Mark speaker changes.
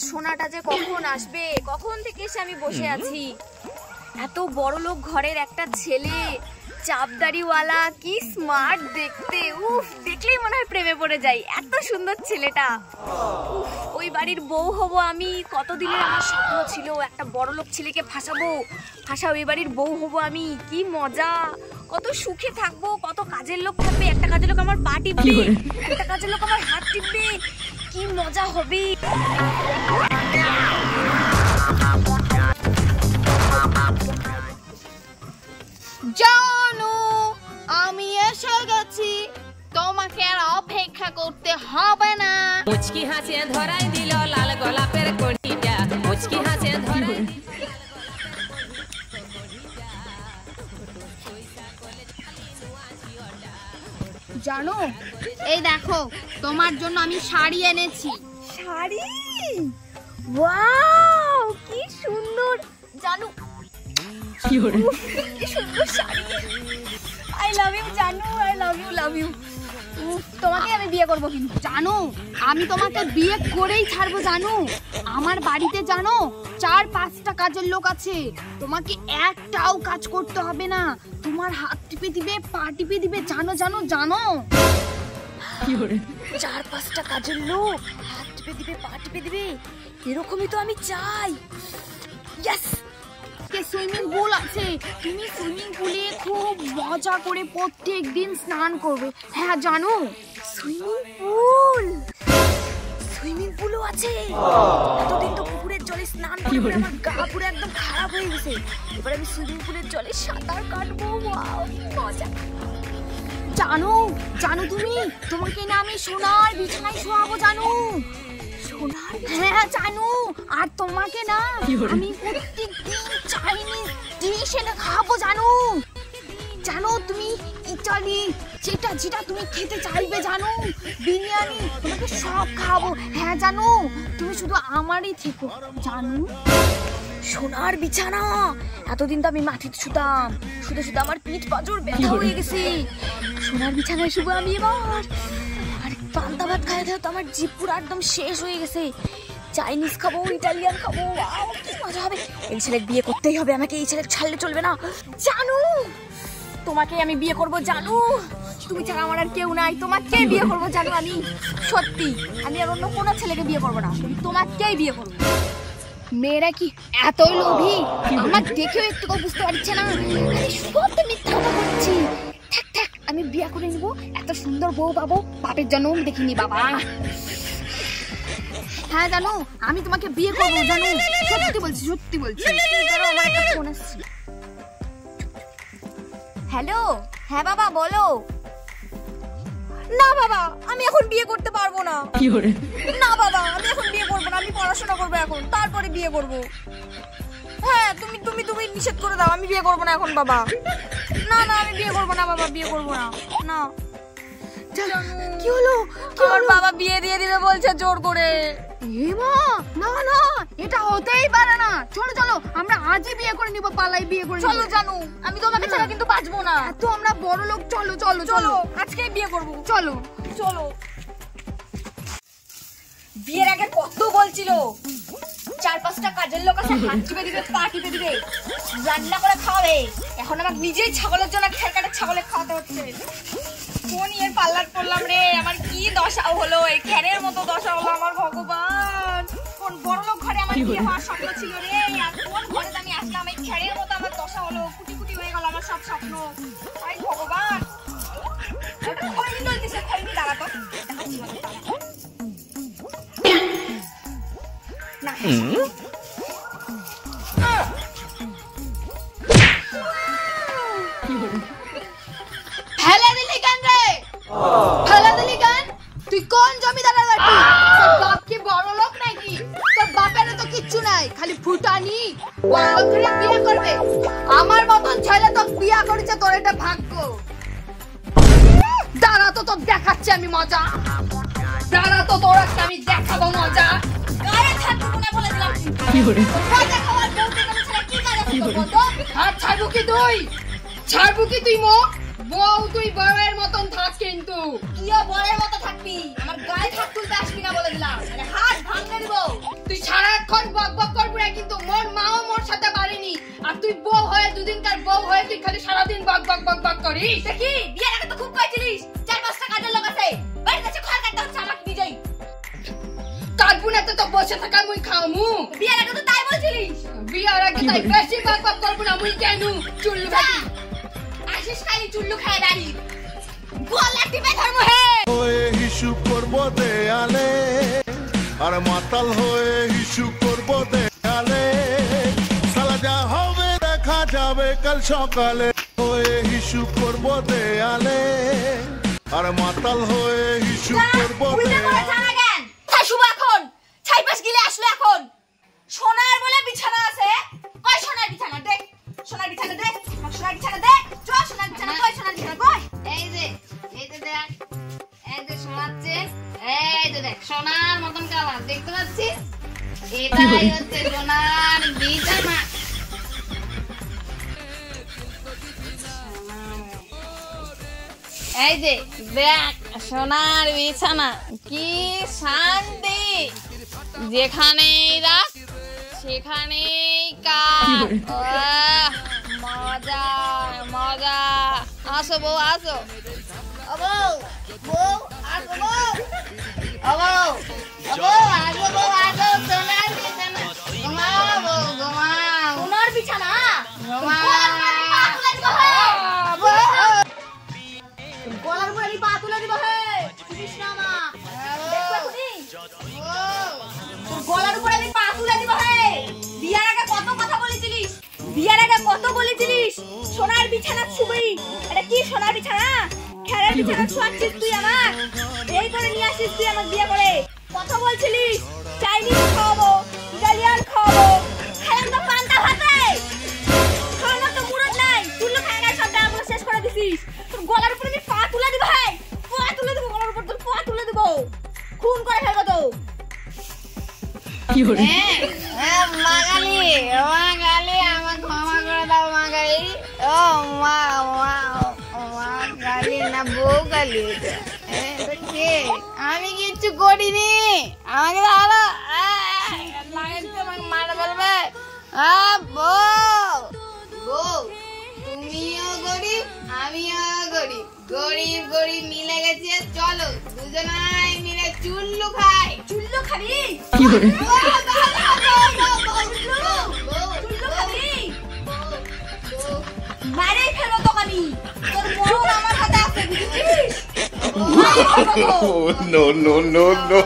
Speaker 1: সোনাটা যে কখন আসবে, কখন থেকে এসে আমি বসে আছি। এত বড় লোক ঘরের একটা ছেলে, চাপদাড়িওয়ালা, কি স্মার্ট দেখতে। উফ, দেখলেই মনে হয় প্রেমে পড়ে যাই, এত সুন্দর ছেলেটা। উফ, ওই বাড়ির বউ হব আমি। কতদিনের আমার স্বপ্ন ছিল একটা বড় লোক ছেলেকে ফাঁসাবো, ওই বাড়ির বউ হব আমি। কি মজা, কত সুখে থাকবো, কত কাজের লোক থাকবে। একটা কাজের লোক আমার পা টিপবে, একটা কাজের লোক আমার হাত টিপবে, কি মজা হবে।
Speaker 2: জানো, আমি এসে গেছি, তোমাকে আর অপেক্ষা করতে হবে না।
Speaker 3: মুচকি হাসে ধরাই দিল লাল গোলাপের কড়িটা, মুচকি হাসে ধরাই
Speaker 2: জানো, এই দেখো তোমার জন্য আমি শাড়ি এনেছি।
Speaker 1: শাড়ি? ওয়াও, কি সুন্দর। জানু, কি সুন্দর শাড়ি। আই লাভ ইউ জানু, I love you, love you.
Speaker 2: তোমাকে আমি বিয়ে করবো, কিন্তু জানো আমি তোমাকে বিয়ে করেই ছাড়বো। জানো, আমার বাড়িতে জানো 4-5টা কাজের লোক আছে। তোমাকে একটাও কাজ করতে হবে না, তোমার হাত টিপে দিবে, পা টিপে দিবে। জানো জানো জানো,
Speaker 1: 4-5টা কাজের লোক হাত টিপে দিবে, পা টিপে দিবে, এরকমই তো আমি চাই। ইয়েস।
Speaker 2: সুইমিং পুল আছে, তুমি সুইমিং পুলে খুব মজা করে প্রত্যেক দিন স্নান করবে। হ্যাঁ জানো,
Speaker 1: সুইমিং পুলও আছে। এতদিন তো পুকুরের জলে স্নান করে আমার গা পুরো একদম খারাপ হয়ে গেছে। এবার আমি সুইমিং পুলের জলে সাঁতার কাটবো। ওয়াও, কি মজা।
Speaker 2: জানো জানো তুমি, তোমাকে না আমি সোনার বিছানায় শোয়াবো। জানো,
Speaker 1: সোনার?
Speaker 2: হ্যাঁ জানো। আর তোমাকে না আমি প্রত্যেকদিন চাইনিজ ডিশ এনে খাওয়াবো। জানো জানো, তুমি ইটালি যেটা যেটা তুমি খেতে চাইবে, জানো বিরিয়ানি, তোমাকে সব খাওয়াবো। হ্যাঁ জানো, তুমি শুধু আমারই থেকো। জানো,
Speaker 1: সোনার বিছানা। এতদিন তো আমি মাটিতে শুতাম, শুধু শুধু আমার পিঠ পাঁজর ব্যথা হয়ে গেছে। সোনার বিছানায় শুভ আমি এবার। আর পান্তা ভাত খাই তো আমার জিভ পুরো একদম শেষ হয়ে গেছে। চাইনিজ খাবো, ইটালিয়ান খাবো, কি মজা হবে। এই ছেলেকে বিয়ে করতেই হবে আমাকে, এই ছেলে ছাড়লে চলবে না। জানু, তোমাকে আমি বিয়ে করব। জানু, তুমি ছাড়া আমার আর কেউ নাই, তোমাকে বিয়ে করবো। জানো, আমি সত্যি, আমি আর অন্য কোনো ছেলেকে বিয়ে করবো না, তোমাকেই বিয়ে করবো।
Speaker 2: মেয়েরা কি এতই লোভী? আমার দেখেও একটু বুঝতে পারছে না, সব তো মিথ্যা কথা বলছি। থাক থাক, আমি বিয়ে করে নিবো, এত সুন্দর বউ পাবো, বাপের জন্যও দেখিনি বাবা। হ্যাঁ জানো, আমি তোমাকে বিয়ে করবো। জানো, সত্যি বলছি, সত্যি বলছি।
Speaker 1: আমার একটা ফোন আসছে। হ্যালো, হ্যাঁ বাবা বলো। না বাবা, আমি এখন বিয়ে করতে পারবো না। না বাবা, আমি এখন বিয়ে করবো না, আমি পড়াশোনা করবো এখন, তারপরে বিয়ে করবো। হ্যাঁ, তুমি তুমি তুমি নিষেধ করে দাও, আমি বিয়ে করবো না এখন বাবা। না না, আমি বিয়ে করবো না বাবা, বিয়ে করবো না। না,
Speaker 2: কি হলো?
Speaker 1: আমার বাবা বিয়ে দিয়ে দিবে বলছে জোর করে।
Speaker 2: এ মা, না না, এটা হতেই পারে না। চলো চলো, আমরা আজই বিয়ে করে নিব, পালাই বিয়ে করে।
Speaker 1: চলো জানু, আমি তোমাকে ছাড়া কিন্তু বাঁচবো না।
Speaker 2: এত আমরা বড় লোক। চলো চলো
Speaker 1: চলো, আজকেই বিয়ে করবো।
Speaker 2: চলো
Speaker 1: চলো। বিয়ের আগে কত বলছিল 4-5টা কাজের লোক আছে, হাত টিপে দিবে, পা টিপে দিবে, রান্না করে খাওয়াবে। এখন আমার নিজেই ছাগলের জন্য খের কাটা ছাগলের খাওয়াতে হচ্ছে। কোন এর পাল্লার পড়লাম রে, আমার কি দশা হলো, এই খেরের মতো দশা হলো আমার। ভগবান, কোন বড় লোক ঘরে আমার বিয়ে হওয়ার স্বপ্ন ছিল রে, আর কোন ঘরে আমি আসলাম, এই খেরের মতো আমার দশা হলো। কুটি কুটি হয়ে গেল আমার সব স্বপ্ন। আই ভগবান, খৈনি চলতেছে, খৈনি দাঁড়াতো না।
Speaker 2: ফেলে দিলি কেন রে? ফেলে দিলি কেন? তুই কোন জমিদারের বেটি? তোর বাপ কি বড় লোক নাকি? তোর বাপের তো কিচ্ছু নাই, খালি ফুটানি। বড় লোককে বিয়ে করবে? আমার মতন ছেলে তো বিয়ে করেছে, তোর এটা ভাগ্য। দাঁড়া তো, তোর দেখাচ্ছি আমি মজা। দাঁড়া তো, তোর একটা আমি দেখাবো মজা।
Speaker 1: গায়ে ছাড়বো না বলে দিলাম।
Speaker 2: কি করে? মজা খাওয়ার বলতে গেলে ছেলে কি কাজ করতে বলতো? হাত ছাড়বো কি তুই? ছাড়বো কি তুই? বউ তুই বউয়ের মতন থাক কিন্তু।
Speaker 1: তুইও বরের মতো থাকবি, আমার গায়ে হাত তুলতে আসবি না বলে দিলাম, মানে হাত ভাঙতে দিব।
Speaker 2: তুই সারাক্ষণ বক বক করবি না কিন্তু, মোর মাও মোর সাথে পারেনি। আর তুই বউ হয়ে দুদিনকার বউ হয়ে তুই খালি সারাদিন বক বক বক বক করিস।
Speaker 1: দেখি বিয়ের আগে তো খুব কইছিলিস 4-5টা কাজের লোক আছে, বাড়িতে এসে খড় কাটতে হচ্ছে আমাকে নিজেই।
Speaker 2: কাটবো না তো বসে থাকা মুই খামু।
Speaker 1: বিয়ের আগে তো তাই বলছিলিস।
Speaker 2: বিয়ার আগে তাই বেশি বক বক করবো না মুই কেন চুল্লু খাটি।
Speaker 1: আসিস খালি চুল্লু খায় দাঁড়ি, গলা টিপে ধর্ম হে।
Speaker 4: হয়ে হিসু করব দেয়ালে, আর মাতাল হয়ে হিসু করব দেয়ালে, সালা যা হবে দেখা যাবে কাল সকালে। হয়ে হিসু করব দেয়ালে, আর মাতাল হয়ে হিসু করব দেয়ালে।
Speaker 1: শুভ এখন ছাইপাশ গিলে আসলো এখন। সোনার বলে বিছানা আছে, কই সোনার বিছানা দেখ, সোনার বিছানা দেখ, সোনার বিছানা দেখ, চল সোনার বিছানা কই, সোনার বিছানা কই।
Speaker 3: এই যে দেখ, এই যে শোনাচ্ছে, এই যে দেখ সোনার মতন কালার দেখতে পাচ্ছিস, এটাই হচ্ছে সোনার বিছানা। এই যে দেখ সোনার বিছানা, কি শান্তি, যেখানেই রাখ সেখানেই কাজ। মজা মজা, আসো বউ আসো, ও বউ বউ আসো, বউ ও বউ, ও বউ আসো, বউ আসো, সোনার বিছানা ঘুমাও বউ ঘুমাও,
Speaker 1: সোনার বিছানা গলার উপরে আমি পা তুলে দিব হে। শুনিস না মা, দেখবা তুমি গলার উপরে আমি পা তুলে দিব হে। বিয়ার আগে কত কথা বলেছিলিস, বিয়ার আগে কত বলেছিলিস সোনার বিছানা শুবি। এটা কি সোনার বিছানা, খেলার বিছানা শুয়াচ্ছিস তুই আমার, এই করে নিয়ে আসিস তুই আমার বিয়ে করে। কত বলছিলিস চাইনিজ খাওয়াবো, ইটালিয়ান খাওয়াবো, খেলাম তো পান্তা ভাতে, খাওয়ানোর তো মুরত নাই, চুল্লু খায় না, সব দাম শেষ করে দিছিস। তোর গলার উপরে আমি পা তুলে দিব হে, পা তুলে দিব, গলার উপর তোর পা তুলে দিব, খুন করে ফেলবো তো।
Speaker 3: মাগালি মাগালি আমার ক্ষমা করে দাও মাগালি, ও মা মা মাগালি না বউ গালি, আমি কিচ্ছু করিনি, আমাকে দাঁড়া আমাকে মারা বলবে। বউ বউ তুমিও গরিব আমিও গরিব, গরিব গরিব মিলে গেছে, চলো দুজনাই মিলে চুল্লু খাই।
Speaker 1: চুল্লু খাবি, মারে ফেলবো তো আমি, তোর মরণ আমার হাতে আছে বুঝছিস।
Speaker 4: No, no, no, no.